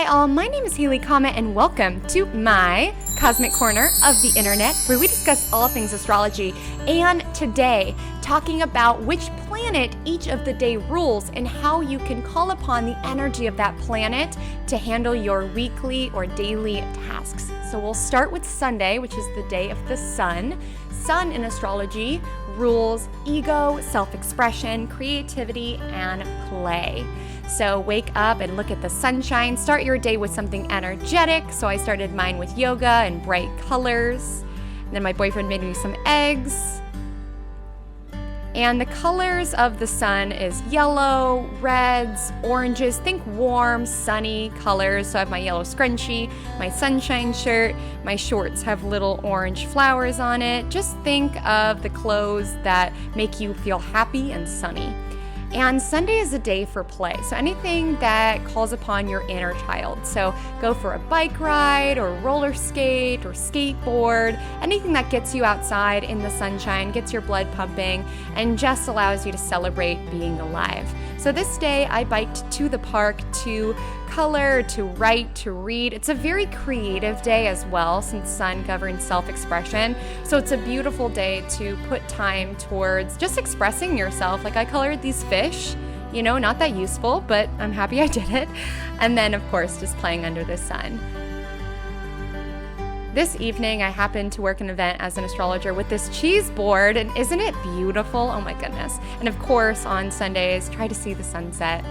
Hi all, my name is Haley Comet and welcome to my Cosmic Corner of the Internet, where we discuss all things astrology, and today talking about which planet each of the day rules and how you can call upon the energy of that planet to handle your weekly or daily tasks. So we'll start with Sunday, which is the day of the sun. Sun in astrology rules ego, self-expression, creativity, and play. So wake up and look at the sunshine. Start your day with something energetic. So I started mine with yoga and bright colors. And then my boyfriend made me some eggs. And the colors of the sun is yellow, reds, oranges. Think warm, sunny colors. So I have my yellow scrunchie, my sunshine shirt. My shorts have little orange flowers on it. Just think of the clothes that make you feel happy and sunny. And Sunday is a day for play, so anything that calls upon your inner child. So go for a bike ride or roller skate or skateboard, anything that gets you outside in the sunshine, gets your blood pumping, and just allows you to celebrate being alive. So this day I biked to the park to color, to write, to read. It's a very creative day as well, since sun governs self-expression. So it's a beautiful day to put time towards just expressing yourself. Like I colored these fish, not that useful, but I'm happy I did it. And then of course, just playing under the sun. This evening, I happened to work an event as an astrologer with this cheese board, and isn't it beautiful? Oh my goodness. And of course, on Sundays, try to see the sunset.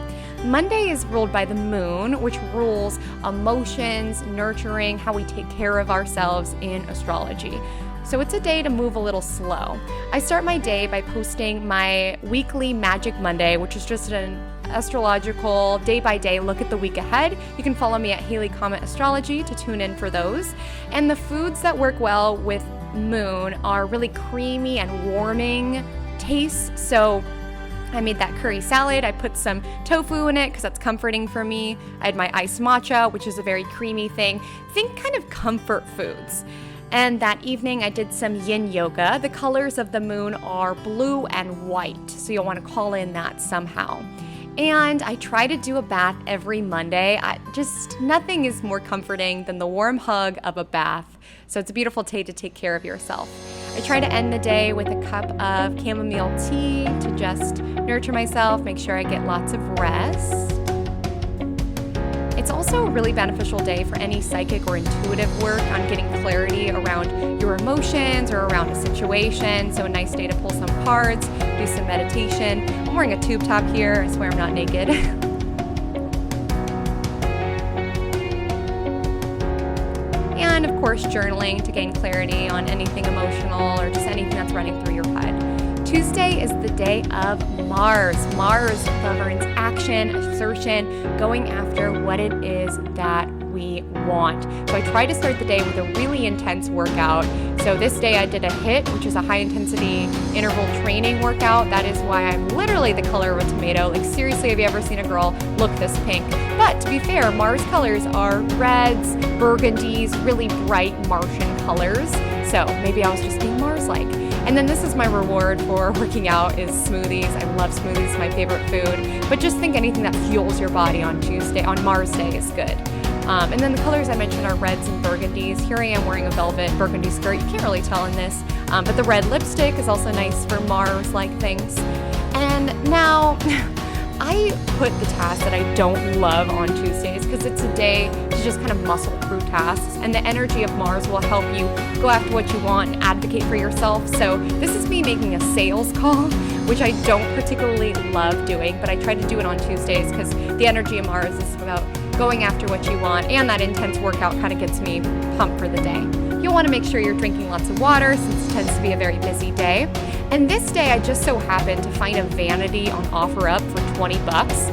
Monday is ruled by the moon, which rules emotions, nurturing, how we take care of ourselves in astrology. So it's a day to move a little slow. I start my day by posting my weekly Magic Monday, which is just an astrological day-by-day look at the week ahead. You can follow me at Haley Comet Astrology to tune in for those. And the foods that work well with moon are really creamy and warming tastes. So I made that curry salad. I put some tofu in it because that's comforting for me. I had my iced matcha, which is a very creamy thing. Think kind of comfort foods. And that evening I did some yin yoga. The colors of the moon are blue and white, so you'll want to call in that somehow. And I try to do a bath every Monday. Nothing is more comforting than the warm hug of a bath. So it's a beautiful day to take care of yourself. I try to end the day with a cup of chamomile tea to just nurture myself, make sure I get lots of rest. It's also a really beneficial day for any psychic or intuitive work on getting clarity around your emotions or around a situation. So a nice day to pull some cards, do some meditation. I'm wearing a tube top here. I swear I'm not naked. And of course, journaling to gain clarity on anything emotional or just anything that's running through your head. Tuesday is the day of Mars. Mars governs action, assertion, going after what it is that we want. So I try to start the day with a really intense workout. So this day I did a HIIT, which is a high intensity interval training workout. That is why I'm literally the color of a tomato. Like seriously, have you ever seen a girl look this pink? But to be fair, Mars colors are reds, burgundies, really bright Martian colors. So maybe I was just being Mars-like. And then this is my reward for working out is smoothies. I love smoothies, my favorite food. But just think anything that fuels your body on Mars Day is good. And then the colors I mentioned are reds and burgundies. Here I am wearing a velvet burgundy skirt. You can't really tell in this. But the red lipstick is also nice for Mars-like things. And now I put the tasks that I don't love on Tuesdays because it's a day to just kind of muscle through tasks, and the energy of Mars will help you go after what you want and advocate for yourself. So this is me making a sales call, which I don't particularly love doing, but I try to do it on Tuesdays because the energy of Mars is about going after what you want, and that intense workout kind of gets me pumped for the day. You'll want to make sure you're drinking lots of water since it tends to be a very busy day. And this day I just so happened to find a vanity on OfferUp for 20 bucks.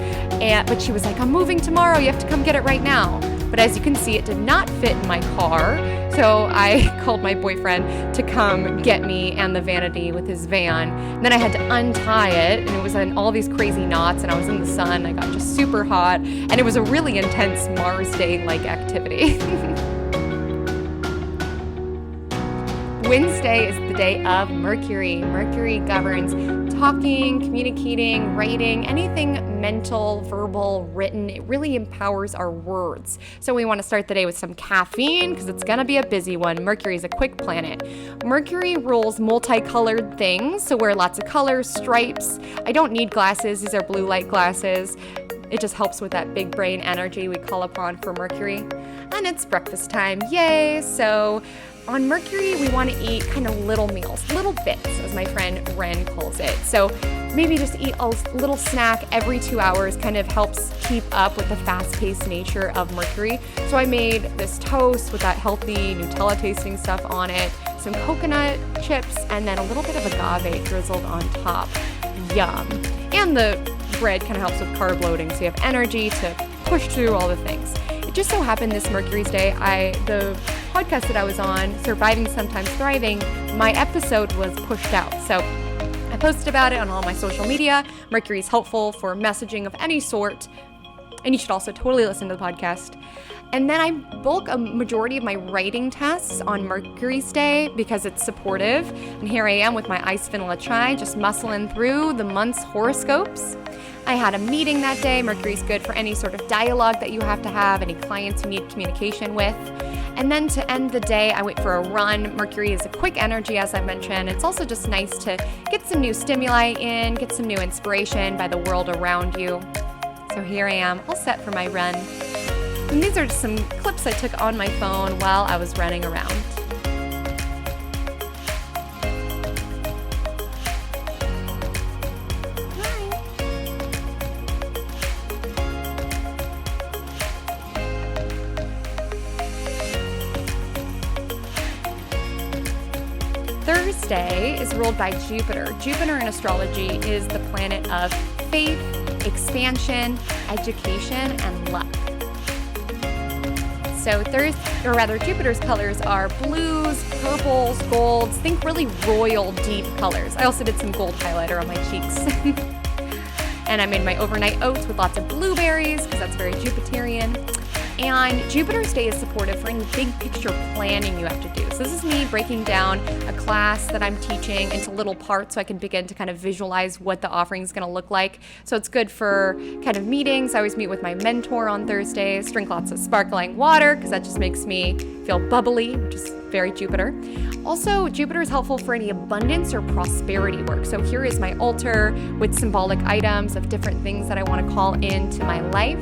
But she was like, I'm moving tomorrow, you have to come get it right now. But as you can see, it did not fit in my car. So I called my boyfriend to come get me and the vanity with his van. And then I had to untie it, and it was in all these crazy knots, and I was in the sun. I got just super hot, and it was a really intense Mars Day-like activity. Wednesday is the day of Mercury. Mercury governs talking, communicating, writing, anything mental, verbal, written. It really empowers our words. So we want to start the day with some caffeine because it's going to be a busy one. Mercury is a quick planet. Mercury rules multicolored things, so wear lots of colors, stripes. I don't need glasses. These are blue light glasses. It just helps with that big brain energy we call upon for Mercury. And it's breakfast time, yay! So on Mercury, we want to eat kind of little meals, little bits, as my friend Ren calls it. So maybe just eat a little snack every 2 hours, kind of helps keep up with the fast-paced nature of Mercury. So I made this toast with that healthy Nutella tasting stuff on it, some coconut chips, and then a little bit of agave drizzled on top. Yum. And the bread kind of helps with carb loading, so you have energy to push through all the things. It just so happened this Mercury's Day, the podcast that I was on, Surviving Sometimes Thriving, my episode was pushed out. So I posted about it on all my social media. Mercury's helpful for messaging of any sort, and you should also totally listen to the podcast. And then I bulk a majority of my writing tests on Mercury's Day because it's supportive. And here I am with my iced vanilla chai, just muscling through the month's horoscopes. I had a meeting that day. Mercury's good for any sort of dialogue that you have to have, any clients you need communication with. And then to end the day, I went for a run. Mercury is a quick energy, as I mentioned. It's also just nice to get some new stimuli in, get some new inspiration by the world around you. So here I am, all set for my run. And these are just some clips I took on my phone while I was running around. Thursday is ruled by Jupiter. Jupiter in astrology is the planet of faith, expansion, education, and luck. So Jupiter's colors are blues, purples, golds. Think really royal, deep colors. I also did some gold highlighter on my cheeks. And I made my overnight oats with lots of blueberries because that's very Jupiterian. And Jupiter's Day is supportive for any big picture planning you have to do. So this is me breaking down a class that I'm teaching into little parts so I can begin to kind of visualize what the offering is going to look like. So it's good for kind of meetings. I always meet with my mentor on Thursdays, drink lots of sparkling water because that just makes me feel bubbly, which is very Jupiter. Also, Jupiter is helpful for any abundance or prosperity work. So here is my altar with symbolic items of different things that I want to call into my life.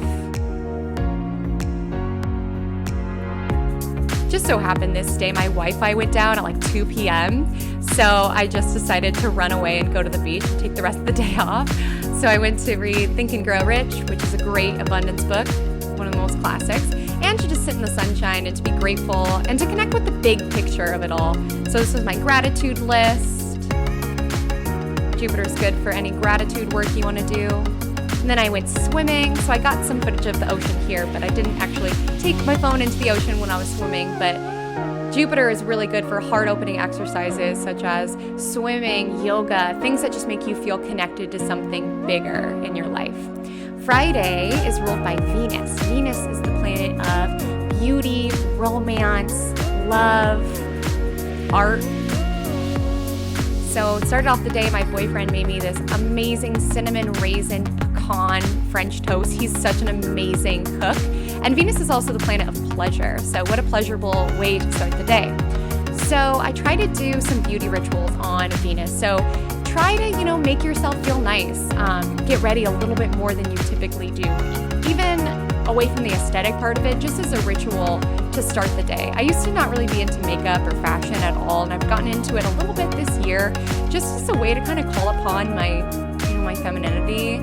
Just so happened this day my Wi-Fi went down at like 2 p.m. So I just decided to run away and go to the beach and take the rest of the day off. So I went to read Think and Grow Rich, which is a great abundance book, one of the most classics, and to just sit in the sunshine and to be grateful and to connect with the big picture of it all. So this was my gratitude list. Jupiter's good for any gratitude work you want to do. And then I went swimming, so I got some footage of the ocean here, but I didn't actually take my phone into the ocean when I was swimming. But Jupiter is really good for heart-opening exercises such as swimming, yoga, things that just make you feel connected to something bigger in your life. Friday is ruled by Venus. Venus is the planet of beauty, romance, love, art. So it started off the day, my boyfriend made me this amazing cinnamon raisin pecan French toast. He's such an amazing cook. And Venus is also the planet of pleasure. So what a pleasurable way to start the day. So I try to do some beauty rituals on Venus. So try to, make yourself feel nice. Get ready a little bit more than you typically do. Even away from the aesthetic part of it, just as a ritual to start the day. I used to not really be into makeup or fashion at all, and I've gotten into it a little bit this year, just as a way to kind of call upon my femininity.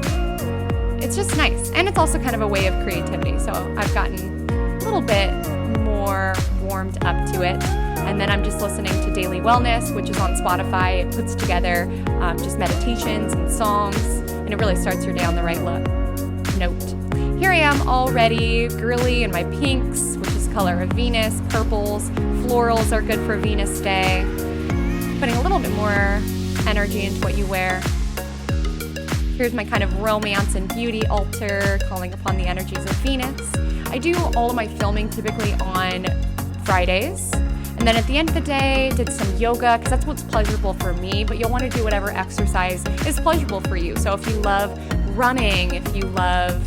It's just nice, and it's also kind of a way of creativity. So I've gotten a little bit more warmed up to it. And then I'm just listening to Daily Wellness, which is on Spotify. It puts together just meditations and songs, and it really starts your day on the right note. Here I am all ready, girly in my pinks, which is color of Venus, purples, florals are good for Venus Day. Putting a little bit more energy into what you wear. Here's my kind of romance and beauty altar, calling upon the energies of Venus. I do all of my filming typically on Fridays, and And then at the end of the day, did some yoga, because that's what's pleasurable for me, but you'll want to do whatever exercise is pleasurable for you. So if you love running, if you love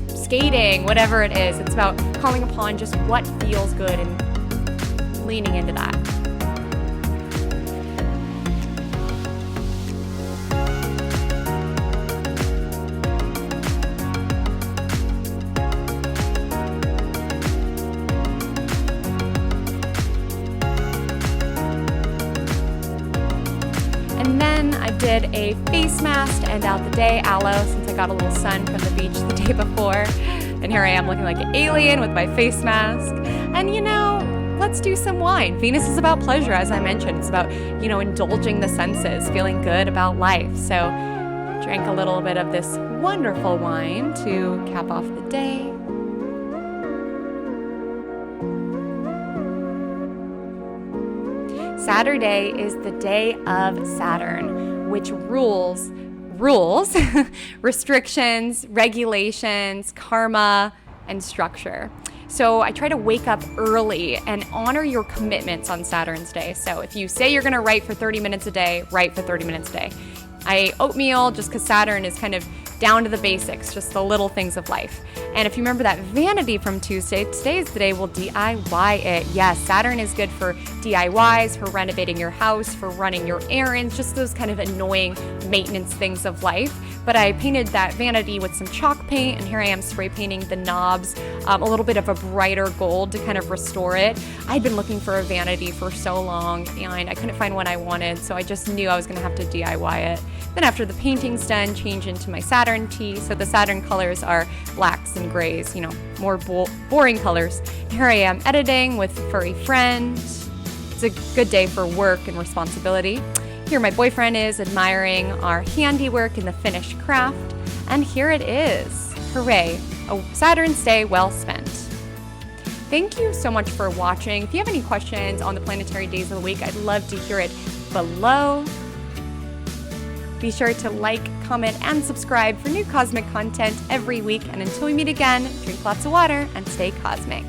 skating, whatever it is, it's about calling upon just what feels good and leaning into that. And then I did a face mask to end out the day, aloe, since I got a little sun from the beach the day before. And here I am looking like an alien with my face mask. And let's do some wine. Venus is about pleasure, as I mentioned. It's about, indulging the senses, feeling good about life. So drank a little bit of this wonderful wine to cap off the day. Saturday is the day of Saturn, which rules, restrictions, regulations, karma, and structure. So I try to wake up early and honor your commitments on Saturn's day. So if you say you're going to write for 30 minutes a day, write for 30 minutes a day. I ate oatmeal just because Saturn is kind of down to the basics, just the little things of life. And if you remember that vanity from Tuesday, today is the day we'll DIY it. Yes, Saturn is good for DIYs, for renovating your house, for running your errands, just those kind of annoying maintenance things of life. But I painted that vanity with some chalk paint, and here I am spray painting the knobs a little bit of a brighter gold to kind of restore it. I'd been looking for a vanity for so long, and I couldn't find one I wanted, so I just knew I was going to have to DIY it. Then after the painting's done, change into my Saturn tea. So the Saturn colors are blacks and grays, more boring colors. Here I am editing with Furry Friend. It's a good day for work and responsibility. Here my boyfriend is admiring our handiwork in the finished craft. And here it is. Hooray, a Saturn's day well spent. Thank you so much for watching. If you have any questions on the planetary days of the week, I'd love to hear it below. Be sure to like, comment, and subscribe for new cosmic content every week. And until we meet again, drink lots of water and stay cosmic.